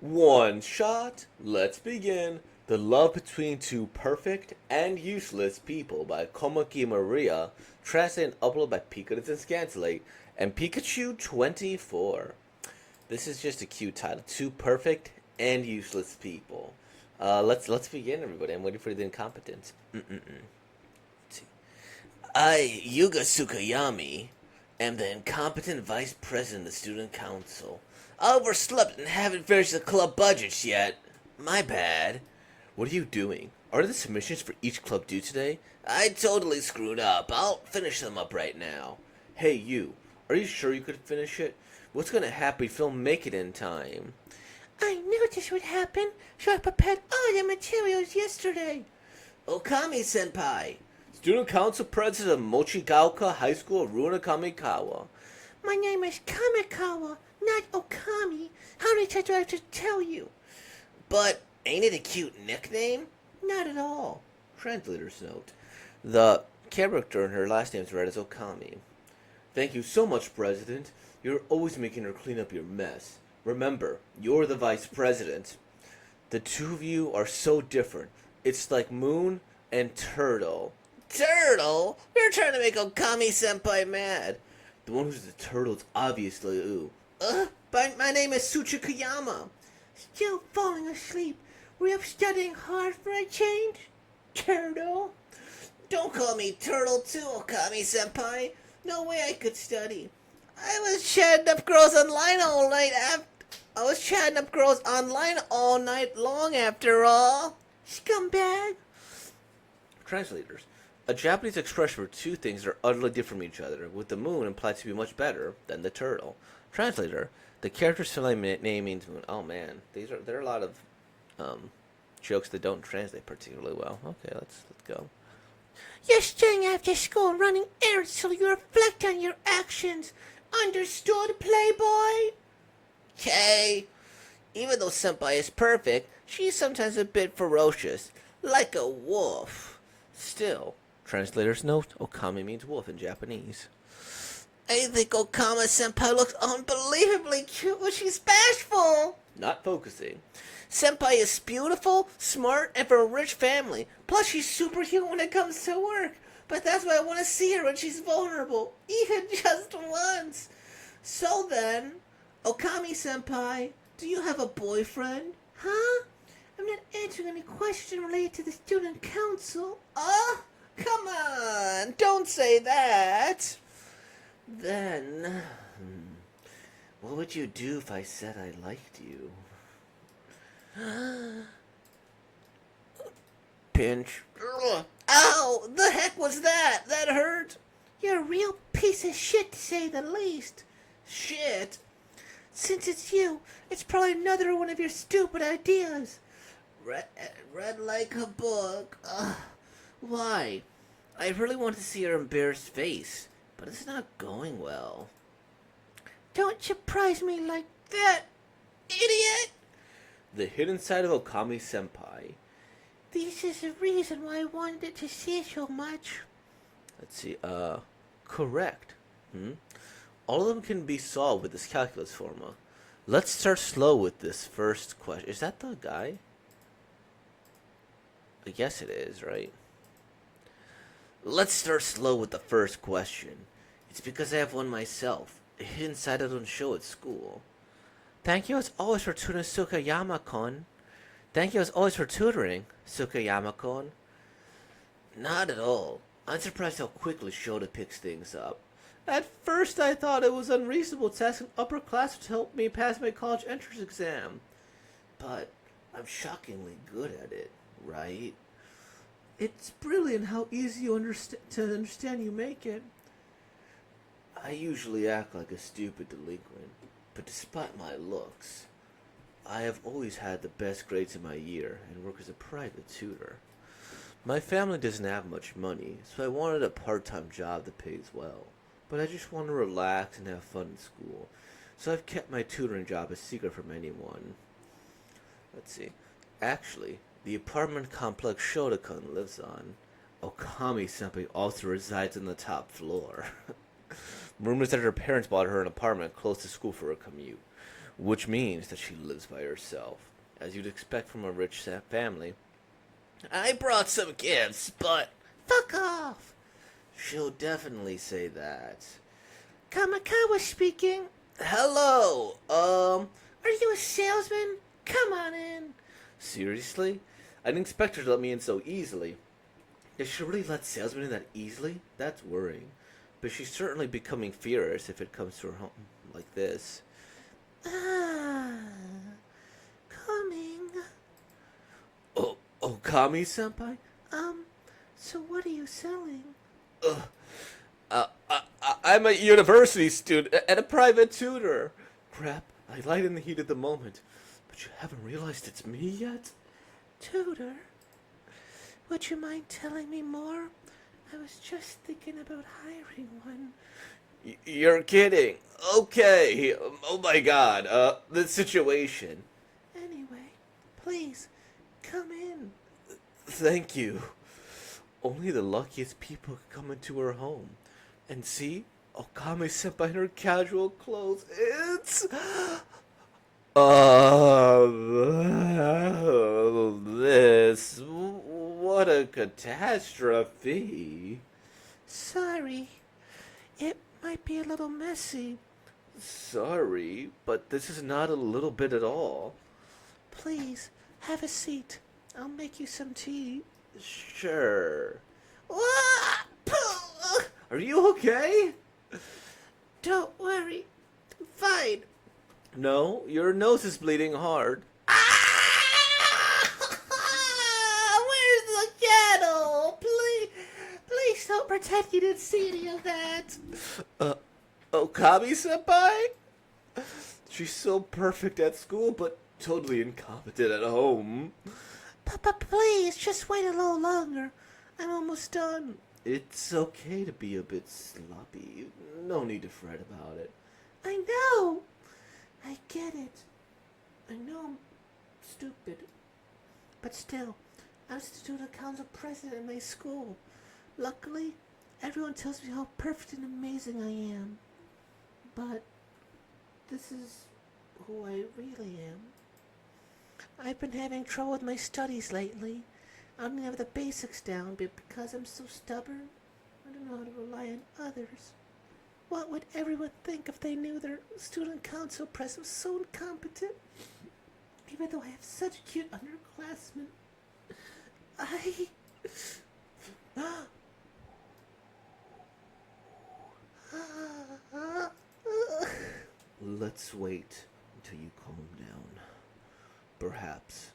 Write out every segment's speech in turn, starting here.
One shot. Let's begin. The Love Between Two Perfect and Useless People by Komaki Maria, translated and uploaded by Pikachu and Scantlate and Pikachu24. This is just a cute title. Two perfect and useless people. Let's begin, everybody. I'm waiting for the incompetence. I, Yuga Tsukayami, am the incompetent vice president of the student council. I overslept and haven't finished the club budgets yet. My bad. What are you doing? Are the submissions for each club due today? I totally screwed up. I'll finish them up right now. Hey, you. Are you sure you could finish it? What's gonna happen if you don't make it in time? I knew this would happen, so I prepared all the materials yesterday. Okami-senpai. Student Council President of Mochigaoka High School, Runa Kamikawa. My name is Kamikawa, not Okami. How many times do I have to tell you? But ain't it a cute nickname? Not at all. Translator's note. The character in her last name is read as Okami. Thank you so much, President. You're always making her clean up your mess. Remember, you're the Vice President. The two of you are so different. It's like Moon and Turtle. Turtle? You're trying to make Okami-senpai mad. The one who's the turtle is obviously Ooh. But my name is Tsuchikayama. Still falling asleep. Were you up studying hard for a change? Turtle? Don't call me Turtle too, Okami-senpai. No way I could study. I was chatting up girls online all night long after all. Scumbag. Translators. A Japanese expression for two things that are utterly different from each other, with the moon implied to be much better than the turtle. Translator. The character's name means moon. Oh man, there are a lot of jokes that don't translate particularly well. Okay, let's go. You're staying after school running errands so you reflect on your actions. Understood, playboy? Okay. Even though Senpai is perfect, she's sometimes a bit ferocious, like a wolf. Still, translator's note, Okami means wolf in Japanese. I think Okama-senpai looks unbelievably cute when she's bashful. Not focusing. Senpai is beautiful, smart, and from a rich family. Plus, she's superhuman when it comes to work. But that's why I want to see her when she's vulnerable, even just once. So then, Okami-senpai, do you have a boyfriend? Huh? I'm not answering any question related to the student council. Come on, don't say that. Then, what would you do if I said I liked you? Pinch. Ow! The heck was that? That hurt? You're a real piece of shit, to say the least. Shit? Since it's you, it's probably another one of your stupid ideas. Read like a book. Why? I really want to see her embarrassed face, but it's not going well. Don't surprise me like that, idiot! The hidden side of Okami-senpai. This is the reason why I wanted to see so much. Let's see, correct. All of them can be solved with this calculus formula. Let's start slow with this first question. Is that the guy? I guess it is, right? Let's start slow with the first question. It's because I have one myself. A hidden side I don't show at school. Thank you as always for tutoring Sukayama-kun. Thank you as always for tutoring, Sukayama-kun. Not at all. I'm surprised how quickly Shota picks things up. At first I thought it was unreasonable to ask an upper class to help me pass my college entrance exam. But I'm shockingly good at it, right? It's brilliant how easy to understand you make it. I usually act like a stupid delinquent, but despite my looks, I have always had the best grades in my year and work as a private tutor. My family doesn't have much money, so I wanted a part-time job that pays well. But I just want to relax and have fun in school, so I've kept my tutoring job a secret from anyone. Let's see. Actually, the apartment complex Shota-kun lives on, Okami-senpai also resides on the top floor. Rumors that her parents bought her an apartment close to school for her commute. which means that she lives by herself, as you'd expect from a rich family. I brought some gifts, but fuck off. She'll definitely say that. Kamikawa speaking. Hello. Are you a salesman? Come on in. Seriously? I didn't expect her to let me in so easily. Does she really let salesmen in that easily? That's worrying. But she's certainly becoming fierce if it comes to her home like this. Ah, coming. Oh, Okami-senpai? So what are you selling? I'm a university student and a private tutor. Crap, I lied in the heat of the moment. But you haven't realized it's me yet? Tutor? Would you mind telling me more? I was just thinking about hiring one. You're kidding. Okay. Oh my god. The situation. Anyway, please, come in. Thank you. Only the luckiest people could come into her home. And see? Okami-senpai in her casual clothes. It's... this... What a catastrophe. Sorry. It might be a little messy. Sorry, but this is not a little bit at all. Please, have a seat. I'll make you some tea. Sure. Are you okay? Don't worry. Fine. No, your nose is bleeding hard. Where's the kettle? Please don't pretend you didn't see any of that. Okami-senpai? She's so perfect at school, but totally incompetent at home. Please, just wait a little longer. I'm almost done. It's okay to be a bit sloppy. No need to fret about it. I know. I get it. I know I'm stupid. But still, I'm the student council president in my school. Luckily, everyone tells me how perfect and amazing I am. But this is who I really am. I've been having trouble with my studies lately. I don't have the basics down, but because I'm so stubborn, I don't know how to rely on others. What would everyone think if they knew their student council president was so incompetent? Even though I have such a cute underclassmen, Let's wait until you calm down. Perhaps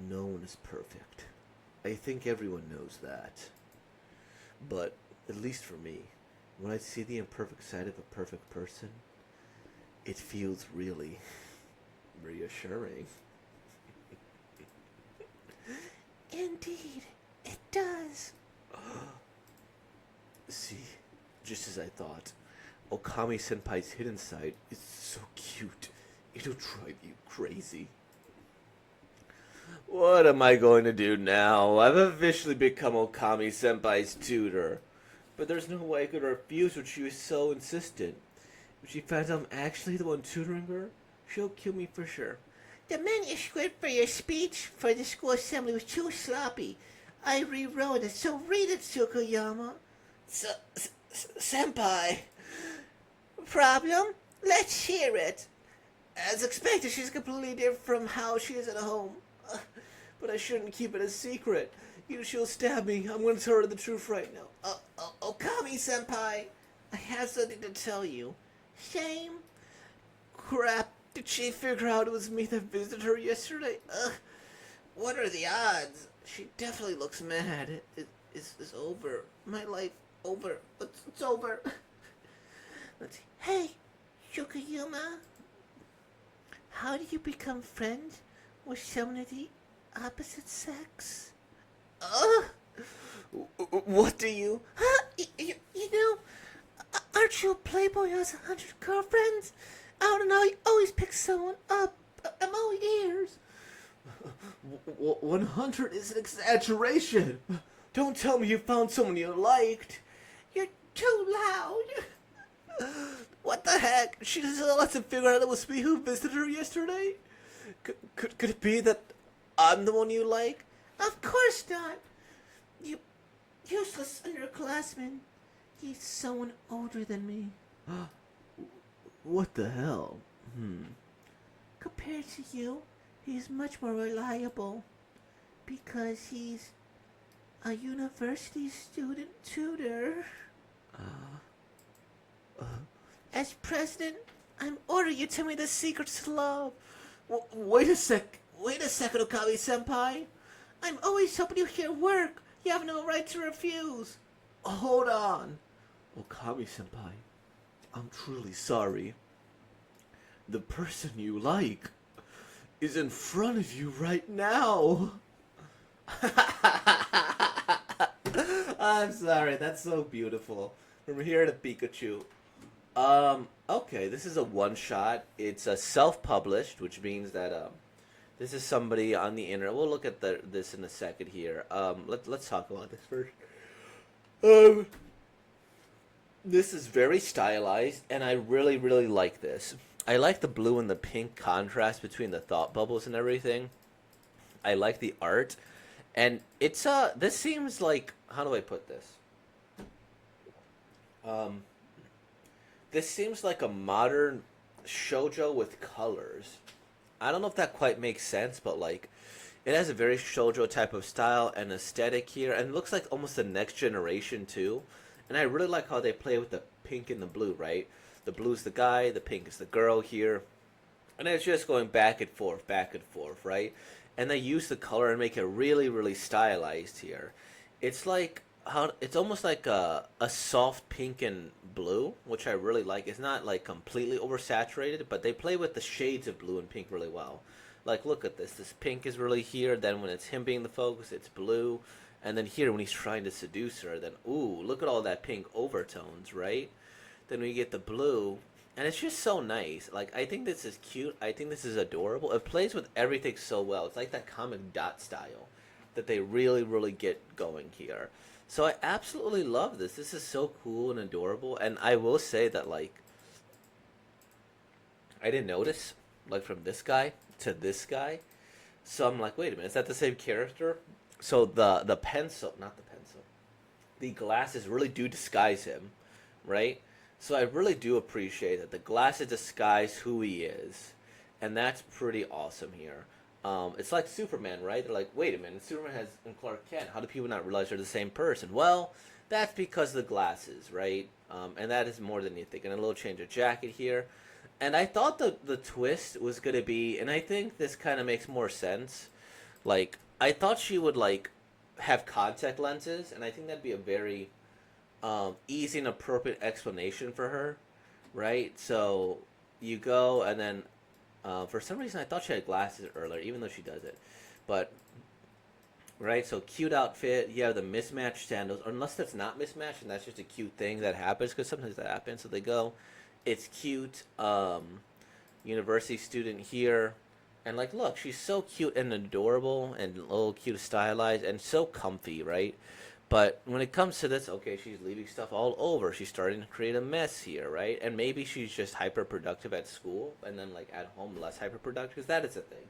no one is perfect. I think everyone knows that. But, at least for me, when I see the imperfect side of a perfect person, it feels really reassuring. Indeed, it does. See, just as I thought, Okami-senpai's hidden side is so cute, it'll drive you crazy. What am I going to do now? I've officially become Okami-senpai's tutor. But there's no way I could refuse when she was so insistent. If she finds I'm actually the one tutoring her, she'll kill me for sure. The manuscript for your speech for the school assembly was too sloppy. I rewrote it, so read it, Tsukuyama. Senpai. Problem? Let's hear it. As expected, she's completely different from how she is at home. But I shouldn't keep it a secret. She'll stab me. I'm going to tell her the truth right now. Okami-senpai, I have something to tell you. Shame? Crap. Did she figure out it was me that visited her yesterday? What are the odds? She definitely looks mad. It's over. My life over. It's over. Let's see. Hey, Tsukuyama. How do you become friends with someone of the opposite sex? What do you? You know, aren't you a playboy who has 100 girlfriends? I don't know, you always pick someone up. I'm all ears. 100 is an exaggeration. Don't tell me you found someone you liked. You're too loud. What the heck? She still hasn't figured out it was me who visited her yesterday? Could it be that I'm the one you like? Of course not. You useless underclassman. He's someone older than me. What the hell? Compared to you, he's much more reliable because he's a university student tutor. As president, I'm ordering you to tell me the secrets to love. Wait a sec. Wait a second, Okami-senpai. I'm always helping you here work. You have no right to refuse. Hold on. Okami-senpai, I'm truly sorry. The person you like is in front of you right now. I'm sorry, that's so beautiful. From here to Pikachu. Okay, this is a one shot. It's a self-published, which means that this is somebody on the internet. We'll look at this in a second here. Let's talk about this first. Um, this is very stylized, and I really really like this. I like the blue and the pink contrast between the thought bubbles and everything. I like the art, and it's this seems like, how do I put this? Um, this seems like a modern shojo with colors. I don't know if that quite makes sense, but like, it has a very shojo type of style and aesthetic here, and it looks like almost the next generation too. And I really like how they play with the pink and the blue, right? The blue's the guy, the pink is the girl here, and it's just going back and forth, right? And they use the color and make it really, really stylized here. It's like how it's almost like a soft pink and blue, which I really like. It's not like completely oversaturated, but they play with the shades of blue and pink really well. Like, look at this. This pink is really here. Then when it's him being the focus, it's blue. And then here when he's trying to seduce her, then ooh, look at all that pink overtones, right? Then we get the blue, and it's just so nice. Like, I think this is cute. I think this is adorable. It plays with everything so well. It's like that comic dot style that they really, really get going here. So I absolutely love this. This is so cool and adorable. And I will say that, like, I didn't notice, like, from this guy to this guy. So I'm like, wait a minute, is that the same character? So the pencil, not the pencil, the glasses really do disguise him, right? So I really do appreciate that the glasses disguise who he is, and that's pretty awesome here. It's like Superman, right? They're like, wait a minute, Superman has and Clark Kent. How do people not realize they're the same person? Well, that's because of the glasses, right? And that is more than you think. And a little change of jacket here. And I thought the twist was gonna be, and I think this kind of makes more sense. Like, I thought she would like have contact lenses, and I think that'd be a very easy and appropriate explanation for her, right? So you go, and then for some reason I thought she had glasses earlier, even though she doesn't. But right, so cute outfit. You have the mismatched sandals, unless that's not mismatched, and that's just a cute thing that happens because sometimes that happens. So they go, it's cute. University student here. And like, look, she's so cute and adorable and a little cute stylized and so comfy, right? But when it comes to this, okay, she's leaving stuff all over. She's starting to create a mess here, right? And maybe she's just hyper productive at school and then like at home less hyper productive, because that is a thing.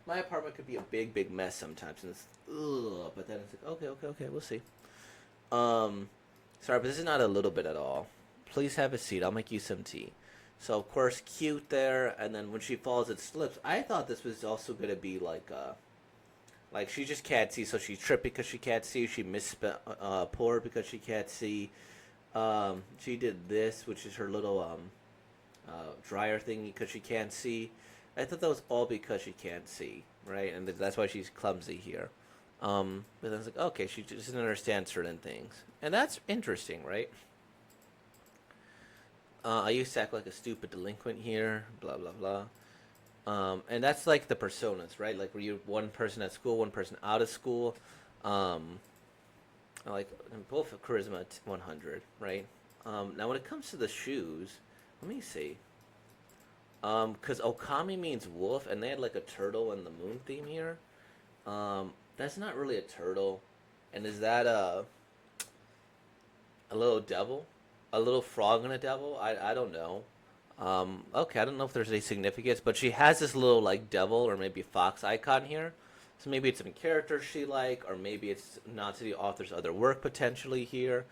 My apartment could be a big, big mess sometimes, and it's ugh. But then it's like, okay, we'll see. Um, Sorry, but this is not a little bit at all. Please have a seat. I'll make you some tea. So of course, cute there, and then when she falls, it slips. I thought this was also gonna be like she just can't see, so she tripped because she can't see. She misspelled poured because she can't see. She did this, which is her little dryer thing, because she can't see. I thought that was all because she can't see, right? And that's why she's clumsy here. But then it's like, okay, she just doesn't understand certain things, and that's interesting, right? I used to act like a stupid delinquent here, blah blah blah. And that's like the personas, right? Like where you one person at school, one person out of school. Um, like both have charisma 100, right? Now when it comes to the shoes, let me see. Because Okami means wolf, and they had like a turtle in the moon theme here. That's not really a turtle, and is that a little devil, a little frog and a devil? I don't know. Okay, I don't know if there's any significance, but she has this little like devil or maybe fox icon here. So maybe it's some characters she like, or maybe it's not to the author's other work potentially here.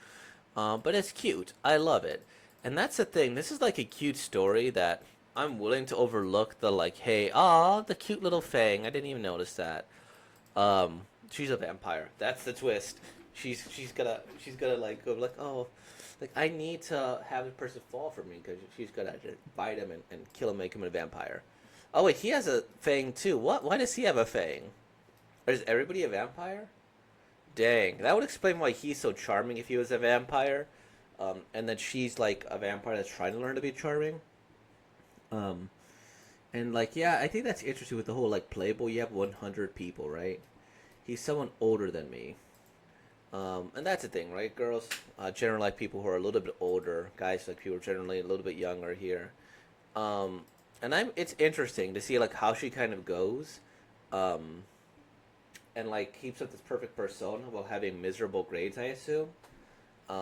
But it's cute. I love it. And that's the thing. This is like a cute story that I'm willing to overlook the like, hey, ah, the cute little Fang. I didn't even notice that. She's a vampire. That's the twist. She's gonna like go like, oh, like I need to have a person fall for me because she's gonna just bite him and kill him, make him a vampire. Oh wait, he has a Fang too. What? Why does he have a Fang? Or is everybody a vampire? Dang, that would explain why he's so charming if he was a vampire. And then she's like a vampire that's trying to learn to be charming. Um, and like, yeah, I think that's interesting with the whole like Playboy. You have 100 people, right? He's someone older than me. And that's the thing, right? Girls generally like people who are a little bit older. Guys like people generally a little bit younger here. Um, and it's interesting to see like how she kind of goes. Um, and like keeps up this perfect persona while having miserable grades, I assume.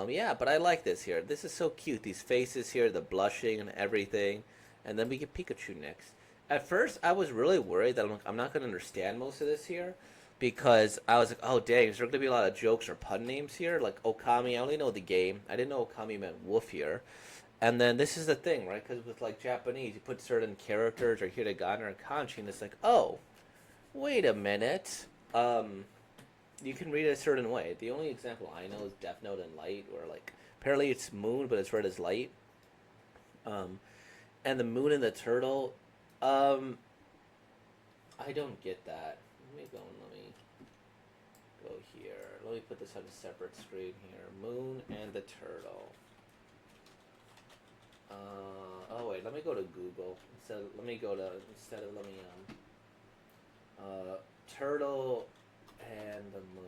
Yeah, but I like this here. This is so cute. These faces here, the blushing and everything. And then we get Pikachu next. At first, I was really worried that I'm not going to understand most of this here. Because I was like, oh dang, is there going to be a lot of jokes or pun names here? Like Okami, I only know the game. I didn't know Okami meant wolf here. And then this is the thing, right? Because with like Japanese, you put certain characters or hiragana or kanji, and it's like, oh, wait a minute. You can read it a certain way. The only example I know is Death Note and Light, where like apparently it's moon, but it's read as light. Um, and the moon and the turtle. Um, I don't get that. Let me go and let me go here. Let me put this on a separate screen here. Moon and the turtle. Oh wait, let me go to Google instead of let me turtle and the moon.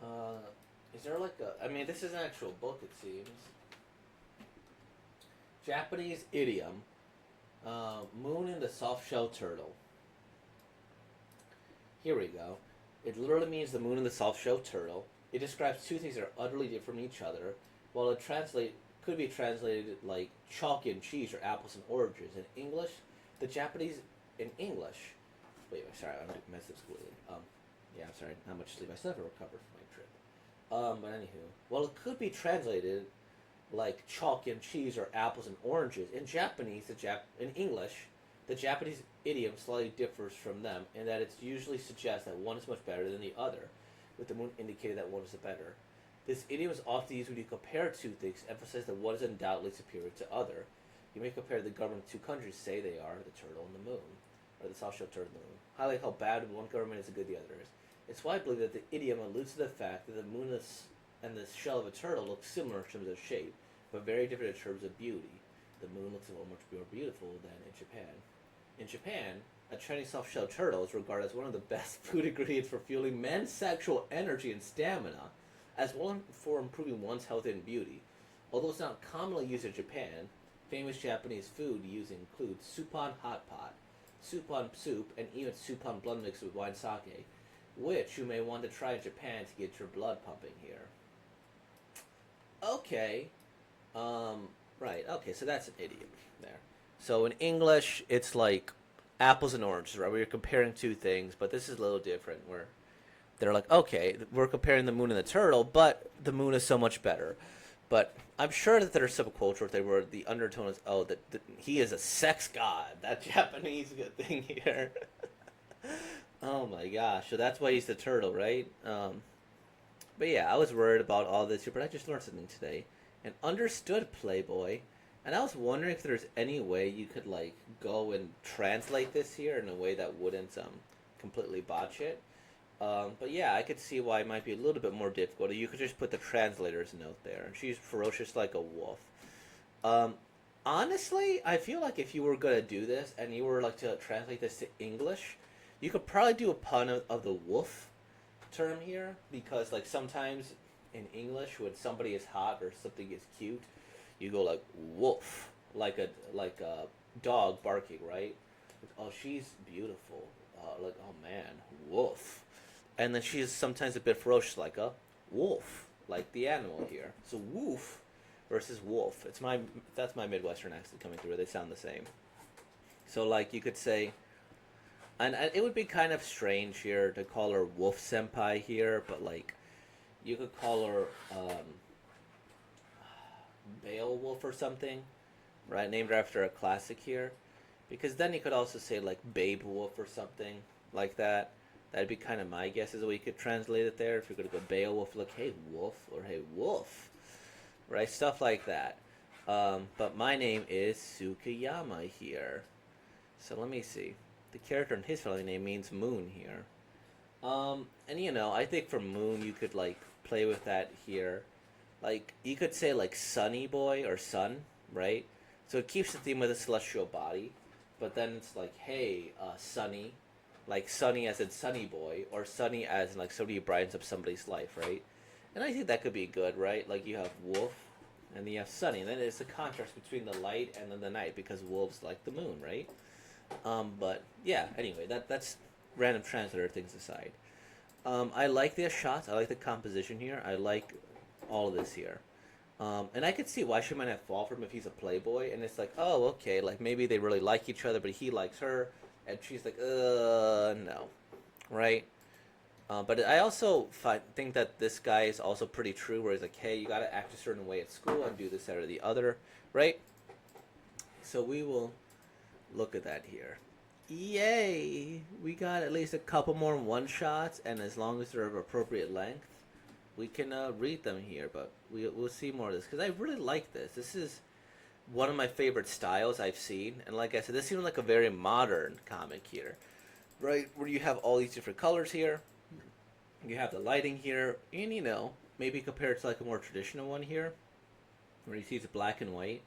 Uh, is there like a? I mean, this is an actual book. It seems. Japanese idiom. Moon and the soft shell turtle. Here we go. It literally means the moon and the soft shell turtle. It describes two things that are utterly different from each other, while it could be translated like chalk and cheese or apples and oranges. In English, the Japanese in English. Wait, sorry, I messed up completely. Yeah, I'm sorry. Not much sleep. I still haven't recovered from my trip. But anywho, well, it could be translated like chalk and cheese or apples and oranges. In Japanese, in English, the Japanese idiom slightly differs from them in that it usually suggests that one is much better than the other, with the moon indicating that one is the better. This idiom is often used when you compare two things, emphasize that one is undoubtedly superior to other. You may compare the government of two countries, say they are the turtle and the moon, or the soft shell turtle and the moon. Highlight how bad one government is and good the other is. It's why I believe that the idiom alludes to the fact that the moon and the shell of a turtle look similar in terms of shape, but very different in terms of beauty. The moon looks a little much more beautiful than in Japan. In Japan, a Chinese soft-shelled turtle is regarded as one of the best food ingredients for fueling men's sexual energy and stamina, as well as for improving one's health and beauty. Although it's not commonly used in Japan, famous Japanese food used include suppan hot pot, suppan soup, and even suppan blood mixed with wine sake, which you may want to try in Japan to get your blood pumping here. Okay, right. Okay, so that's an idiom there. So in English, it's like apples and oranges, right? Where you're comparing two things, but this is a little different. Where they're like, okay, we're comparing the moon and the turtle, but the moon is so much better. But I'm sure that there's subculture where the undertone is, oh, that he is a sex god. That Japanese thing here. Oh my gosh! So that's why he's the turtle, right? But yeah, I was worried about all this here, but I just learned something today and understood Playboy. And I was wondering if there's any way you could like go and translate this here in a way that wouldn't completely botch it. But yeah, I could see why it might be a little bit more difficult. You could just put the translator's note there. She's ferocious like a wolf. Um, Honestly, I feel like if you were gonna do this and you were like to translate this to English, you could probably do a pun of the wolf term here because like sometimes in English when somebody is hot or something is cute, you go like wolf, like a dog barking, right? Like, oh, she's beautiful. Like oh man, wolf. And then she's sometimes a bit ferocious, like a wolf, like the animal here. So woof versus wolf. That's my Midwestern accent coming through. They sound the same. So like you could say, and it would be kind of strange here to call her Wolf Senpai here, but like you could call her Beowulf or something, right? Named after a classic here, because then you could also say like Babe Wolf or something like that. That'd be kind of my guess as a way you could translate it there. If you're gonna go Beowulf, look, hey wolf, or hey wolf, right? Stuff like that. But my name is Sukiyama here. So let me see. The character in his family name means moon here. And you know, I think for moon you could like play with that here. Like you could say like sunny boy or sun, right? So it keeps the theme of the celestial body, but then it's like, hey, sunny, like sunny as in sunny boy, or sunny as in like somebody who brightens up somebody's life, right? And I think that could be good, right? Like you have wolf, and then you have sunny, and then it's the contrast between the light and then the night because wolves like the moon, right? But yeah, anyway, that's random translator things aside. I like the shots. I like the composition here. I like all of this here. And I could see why she might have fall for him if he's a playboy. And it's like, oh, okay, like maybe they really like each other, but he likes her, and she's like, no, right? But I also think that this guy is also pretty true, where he's like, hey, you gotta act a certain way at school and do this, that, or the other, right? So we will look at that here. Yay! We got at least a couple more one shots, and as long as they're of appropriate length, we can read them here. But we'll see more of this because I really like this. This is one of my favorite styles I've seen, and like I said, this seems like a very modern comic here, right? Where you have all these different colors here, you have the lighting here, and you know maybe compared to like a more traditional one here, where you see it's black and white.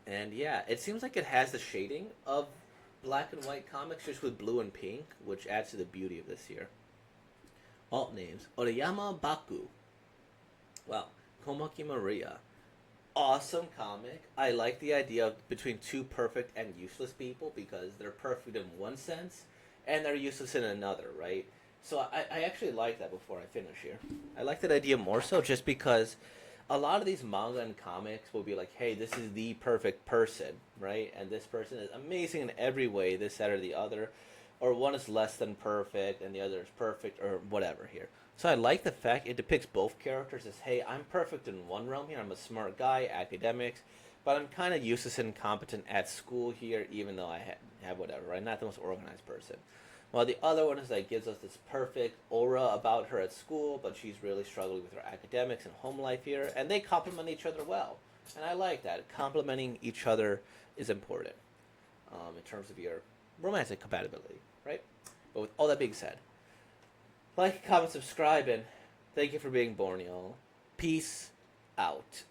And yeah, it seems like it has the shading of black and white comics just with blue and pink, which adds to the beauty of this here. Alt names. Oriyama Baku. Wow. Komaki Maria. Awesome comic. I like the idea of between two perfect and useless people because they're perfect in one sense and they're useless in another, right? So I actually like that before I finish here. I like that idea more so just because a lot of these manga and comics will be like, hey, this is the perfect person, right? And this person is amazing in every way, this, that, or the other. Or one is less than perfect and the other is perfect, or whatever here. So I like the fact it depicts both characters as, hey, I'm perfect in one realm here. I'm a smart guy, academics, but I'm kind of useless and incompetent at school here, even though I have whatever, right? Not the most organized person. While the other one is like gives us this perfect aura about her at school, but she's really struggling with her academics and home life here, and they complement each other well. And I like that. Complementing each other is important in terms of your romantic compatibility, right? But with all that being said, like, comment, subscribe, and thank you for being born, y'all. Peace out.